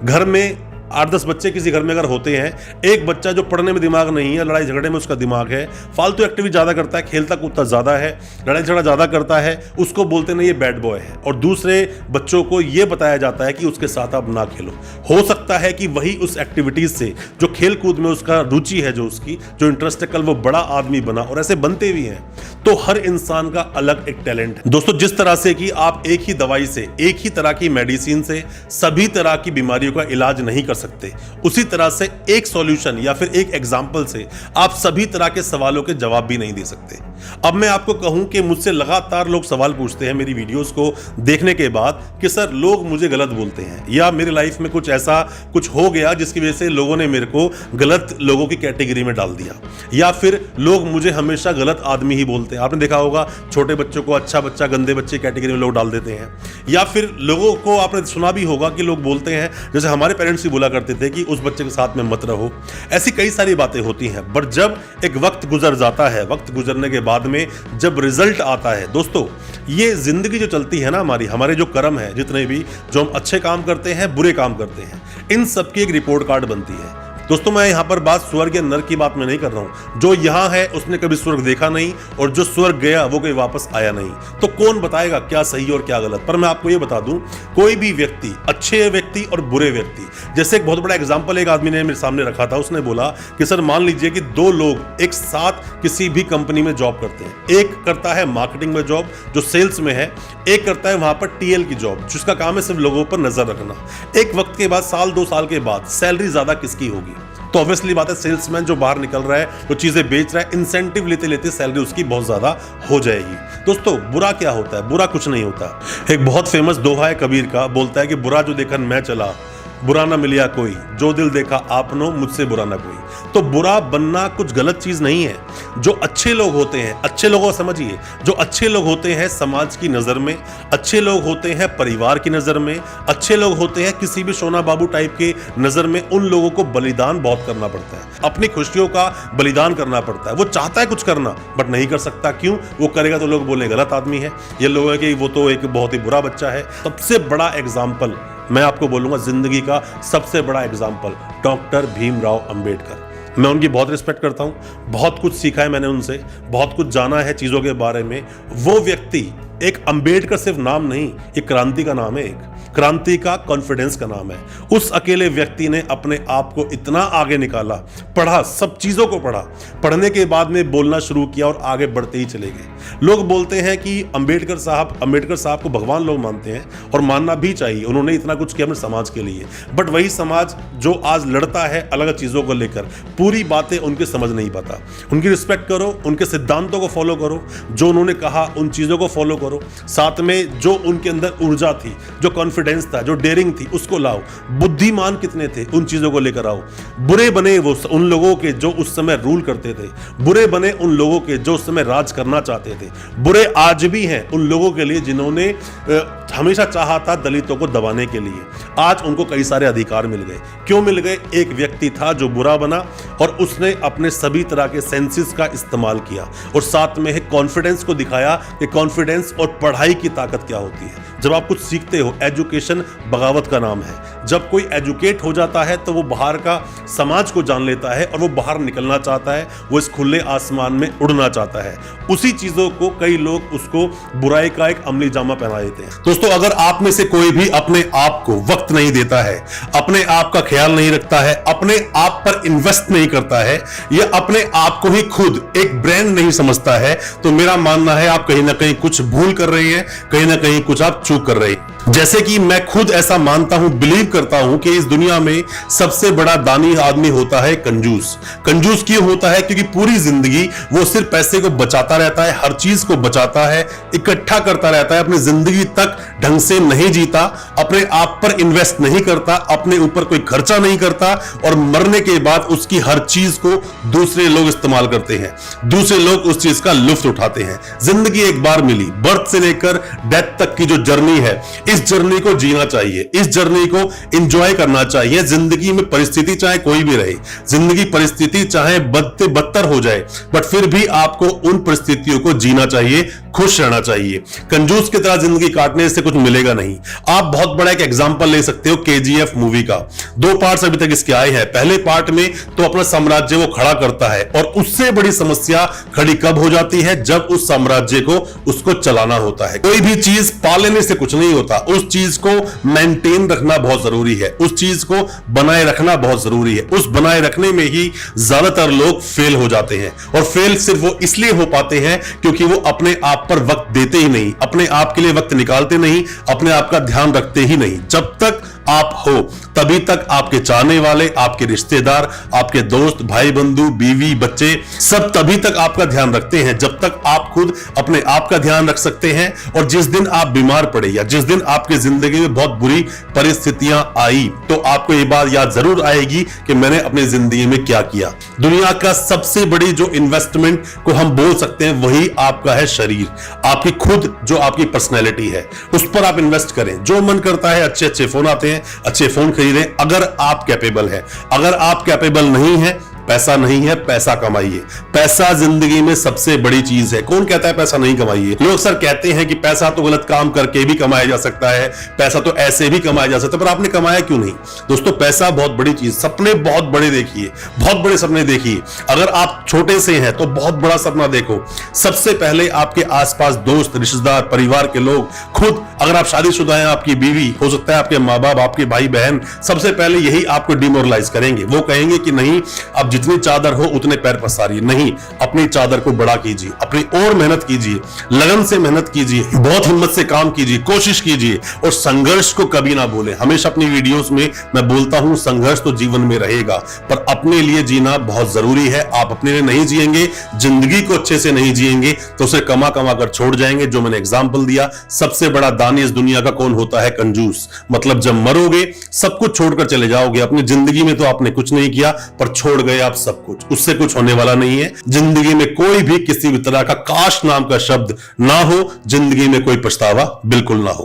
घर में 8-10 बच्चे किसी घर में अगर होते हैं, एक बच्चा जो पढ़ने में दिमाग नहीं है, लड़ाई झगड़े में उसका दिमाग है, फालतू एक्टिविटी ज़्यादा करता है, खेलता कूदता ज़्यादा है, लड़ाई झगड़ा ज़्यादा करता है, उसको बोलते नहीं ये बैड बॉय है। और दूसरे बच्चों को ये बताया जाता है कि उसके साथ आप ना खेलो। हो सकता है कि वही उस एक्टिविटीज़ से जो खेल कूद में उसका रुचि है, जो उसकी जो इंटरेस्ट है, कल वो बड़ा आदमी बना, और ऐसे बनते भी हैं। तो हर इंसान का अलग एक टैलेंट है दोस्तों। जिस तरह से कि आप एक ही दवाई से, एक ही तरह की मेडिसिन से सभी तरह की बीमारियों का इलाज नहीं कर सकते, उसी तरह से एक सॉल्यूशन या फिर एक एग्जाम्पल से आप सभी तरह के सवालों के जवाब भी नहीं दे सकते। अब मैं आपको कहूं कि मुझसे लगातार लोग सवाल पूछते हैं मेरी वीडियोस को देखने के बाद कि सर लोग मुझे गलत बोलते हैं, या मेरी लाइफ में कुछ ऐसा कुछ हो गया जिसकी वजह से लोगों ने मेरे को गलत लोगों की कैटेगरी में डाल दिया, या फिर लोग मुझे हमेशा गलत आदमी ही बोलते हैं। आपने देखा होगा छोटे बच्चों को अच्छा बच्चा, गंदे बच्चे कैटेगरी में लोग डाल देते हैं। या फिर लोगों को आपने सुना भी होगा कि लोग बोलते हैं, जैसे हमारे पेरेंट्स भी बोला करते थे कि उस बच्चे के साथ में मत रहो। ऐसी कई सारी बातें होती हैं। बट जब एक वक्त गुजर जाता है, वक्त गुजरने के बाद में जब रिजल्ट आता है दोस्तों, ये जिंदगी जो चलती है ना हमारे जो कर्म है, जितने भी जो हम अच्छे काम करते हैं, बुरे काम करते हैं, इन सब की एक रिपोर्ट कार्ड बनती है दोस्तों। मैं यहां पर बात स्वर्ग या नरक की बात में नहीं कर रहा हूं। जो यहां है उसने कभी स्वर्ग देखा नहीं, और जो स्वर्ग गया वो कभी वापस आया नहीं। तो कौन बताएगा क्या सही और क्या गलत। पर मैं आपको ये बता दूं, कोई भी व्यक्ति, अच्छे व्यक्ति और बुरे व्यक्ति, जैसे एक बहुत बड़ा एग्जांपल एक आदमी ने मेरे सामने रखा था। उसने बोला कि सर मान लीजिए कि 2 लोग एक साथ किसी भी कंपनी में जॉब करते हैं। एक करता है मार्केटिंग में जॉब, जो सेल्स में है, एक करता है वहां पर टीएल की जॉब, जिसका काम है सिर्फ लोगों पर नजर रखना। एक वक्त के बाद, साल 2 साल के बाद सैलरी ज्यादा किसकी होगी? तो ऑब्वियसली बात है, सेल्समैन जो बाहर निकल रहा है, जो चीजें बेच रहा है, इंसेंटिव लेते लेते सैलरी उसकी बहुत ज्यादा हो जाएगी। दोस्तों बुरा क्या होता है? बुरा कुछ नहीं होता। एक बहुत फेमस दोहा है कबीर का, बोलता है कि बुरा जो देखन मैं चला, बुरा ना मिलिया कोई, जो दिल देखा आपनो, मुझसे बुरा ना कोई। तो बुरा बनना कुछ गलत चीज नहीं है। जो अच्छे लोग होते हैं, अच्छे लोगों को समझिए, जो अच्छे लोग होते हैं समाज की नजर में, अच्छे लोग होते हैं परिवार की नजर में, अच्छे लोग होते हैं किसी भी सोना बाबू टाइप के नजर में, उन लोगों को बलिदान बहुत करना पड़ता है, अपनी खुशियों का बलिदान करना पड़ता है। वो चाहता है कुछ करना बट नहीं कर सकता। क्यों? वो करेगा तो लोग बोले गलत आदमी है, ये लोग है कि वो तो एक बहुत ही बुरा बच्चा है। सबसे बड़ा एग्जाम्पल मैं आपको बोलूंगा, जिंदगी का सबसे बड़ा एग्जाम्पल, डॉक्टर भीमराव अंबेडकर। मैं उनकी बहुत रिस्पेक्ट करता हूं, बहुत कुछ सीखा है मैंने उनसे, बहुत कुछ जाना है चीजों के बारे में। वो व्यक्ति, एक अंबेडकर सिर्फ नाम नहीं, एक क्रांति का नाम है, एक क्रांति का कॉन्फिडेंस का नाम है। उस अकेले व्यक्ति ने अपने आप को इतना आगे निकाला, पढ़ा, सब चीजों को पढ़ा, पढ़ने के बाद में बोलना शुरू किया और आगे बढ़ते ही चले गए। लोग बोलते हैं कि अंबेडकर साहब को भगवान लोग मानते हैं, और मानना भी चाहिए, उन्होंने इतना कुछ किया अपने समाज के लिए। बट वही समाज जो आज लड़ता है अलग चीजों को लेकर, पूरी बातें उनके समझ नहीं पाता। उनकी रिस्पेक्ट करो, उनके सिद्धांतों को फॉलो करो, जो उन्होंने कहा उन चीजों को फॉलो करो, साथ में जो उनके अंदर ऊर्जा थी, जो कॉन्फिडेंस था, जो डेयरिंग थी, उसको लाओ। बुद्धिमान कितने थे, उन चीजों को लेकर आओ। बुरे बने वो उन लोगों के जो उस समय रूल करते थे, बुरे बने उन लोगों के जो उस समय राज करना चाहते थे, बुरे आज भी हैं उन लोगों के लिए जिन्होंने हमेशा चाहा था दलितों को दबाने के लिए। आज उनको कई सारे अधिकार मिल गए। क्यों मिल गए? एक व्यक्ति था जो बुरा बना और उसने अपने सभी तरह के सेंसेस का इस्तेमाल किया, और साथ में कॉन्फिडेंस को दिखाया कि कॉन्फिडेंस और पढ़ाई की ताकत क्या होती है। जब आप कुछ सीखते हो, एजुकेशन बगावत का नाम है। जब कोई एजुकेट हो जाता है तो वो बाहर का समाज को जान लेता है, और वो बाहर निकलना चाहता है, वो इस खुले आसमान में उड़ना चाहता है। उसी चीजों को कई लोग उसको बुराई का एक अमली जामा पहना देते हैं। दोस्तों अगर आप में से कोई भी अपने आप को वक्त नहीं देता है, अपने आप का ख्याल नहीं रखता है, अपने आप पर इन्वेस्ट नहीं करता है, या अपने आप को ही खुद एक ब्रांड नहीं समझता है, तो मेरा मानना है आप कहीं ना कहीं कुछ भूल कर रहे हैं, कहीं ना कहीं कुछ आप चूक कर रहे हैं। जैसे कि मैं खुद ऐसा मानता हूं, बिलीव करता हूं कि इस दुनिया में सबसे बड़ा दानी आदमी होता है कंजूस। कंजूस क्यों होता है? क्योंकि पूरी जिंदगी वो सिर्फ पैसे को बचाता रहता है, हर चीज को बचाता है, इकट्ठा करता रहता है, अपनी जिंदगी तक ढंग से नहीं जीता, अपने आप पर इन्वेस्ट नहीं करता, अपने ऊपर कोई खर्चा नहीं करता, और मरने के बाद उसकी हर चीज को दूसरे लोग इस्तेमाल करते हैं, दूसरे लोग उस चीज का लुत्फ उठाते हैं। जिंदगी एक बार मिली, बर्थ से लेकर डेथ तक की जो जर्नी है, इस जर्नी को जीना चाहिए, इस जर्नी को एंजॉय करना चाहिए। जिंदगी में परिस्थिति चाहे कोई भी रहे, जिंदगी परिस्थिति चाहे बदतर हो जाए, बट फिर भी आपको उन परिस्थितियों को जीना चाहिए, खुश रहना चाहिए। कंजूस की तरह जिंदगी काटने से कुछ मिलेगा नहीं। आप बहुत बड़ा एक एग्जांपल ले सकते हो केजीएफ मूवी का। 2 पार्ट्स अभी तक इसके आए हैं। पहले पार्ट में तो अपना साम्राज्य वो खड़ा करता है और उससे बड़ी समस्या खड़ी कब हो जाती है, जब उस साम्राज्य को उसको चलाना होता है। कोई भी चीज पा लेने से कुछ नहीं होता, उस चीज को मेंटेन रखना बहुत जरूरी है, उस चीज को बनाए रखना बहुत जरूरी है। उस बनाए रखने में ही ज्यादातर लोग फेल हो जाते हैं, और फेल सिर्फ वो इसलिए हो पाते हैं क्योंकि वो अपने आप पर वक्त देते ही नहीं, अपने आप के लिए वक्त निकालते नहीं, अपने आप का ध्यान रखते ही नहीं। जब तक आप हो तभी तक आपके चाहने वाले, आपके रिश्तेदार, आपके दोस्त, भाई बंधु, बीवी, बच्चे सब तभी तक आपका ध्यान रखते हैं जब तक आप खुद अपने आप का ध्यान रख सकते हैं। और जिस दिन आप बीमार पड़े या जिस दिन आपकी जिंदगी में बहुत बुरी परिस्थितियां आई तो आपको ये बात याद जरूर आएगी कि मैंने अपनी जिंदगी में क्या किया। दुनिया का सबसे बड़ी जो इन्वेस्टमेंट को हम बोल सकते हैं वही आपका है शरीर, आपकी खुद जो आपकी पर्सनैलिटी है, उस पर आप इन्वेस्ट करें। जो मन करता है अच्छे अच्छे फोन आते हैं, अच्छे फोन खरीदें अगर आप कैपेबल हैं। अगर आप कैपेबल नहीं है, पैसा नहीं है, पैसा कमाइए। पैसा जिंदगी में सबसे बड़ी चीज है। कौन कहता है पैसा नहीं कमाइए? लोग सर कहते हैं कि पैसा तो गलत काम करके भी कमाया जा सकता है, पैसा तो ऐसे भी कमाया जा सकता है, पर आपने कमाया क्यों नहीं? दोस्तों पैसा बहुत बड़ी चीज, सपने बहुत बड़े देखिए, बहुत बड़े सपने देखिए। अगर आप छोटे से हैं तो बहुत बड़ा सपना देखो। सबसे पहले आपके आसपास दोस्त, रिश्तेदार, परिवार के लोग, खुद अगर आप शादीशुदा हैं, आपकी बीवी, हो सकता है आपके माँ बाप, आपके भाई बहन, सबसे पहले यही आपको डिमोरलाइज करेंगे। वो कहेंगे कि नहीं, अब जितनी चादर हो उतने पैर पसारिए। नहीं, अपनी चादर को बड़ा कीजिए, अपनी और मेहनत कीजिए, लगन से मेहनत कीजिए, बहुत हिम्मत से काम कीजिए, कोशिश कीजिए, और संघर्ष को कभी ना भूलें। हमेशा अपनी वीडियोस में मैं बोलता हूं संघर्ष तो जीवन में रहेगा, पर अपने लिए जीना बहुत जरूरी है। आप अपने लिए नहीं जिएंगे, जिंदगी को अच्छे से नहीं जिएंगे तो उसे कमा कमा कर छोड़ जाएंगे। जो मैंने एग्जाम्पल दिया, सबसे बड़ा दानी इस दुनिया का कौन होता है? कंजूस। मतलब जब मरोगे सब कुछ छोड़कर चले जाओगे। अपनी जिंदगी में तो आपने कुछ नहीं किया, पर छोड़ गए आप सब कुछ। उससे कुछ होने वाला नहीं है। जिंदगी में कोई भी किसी भी तरह का काश नाम का शब्द ना हो, जिंदगी में कोई पछतावा बिल्कुल ना हो।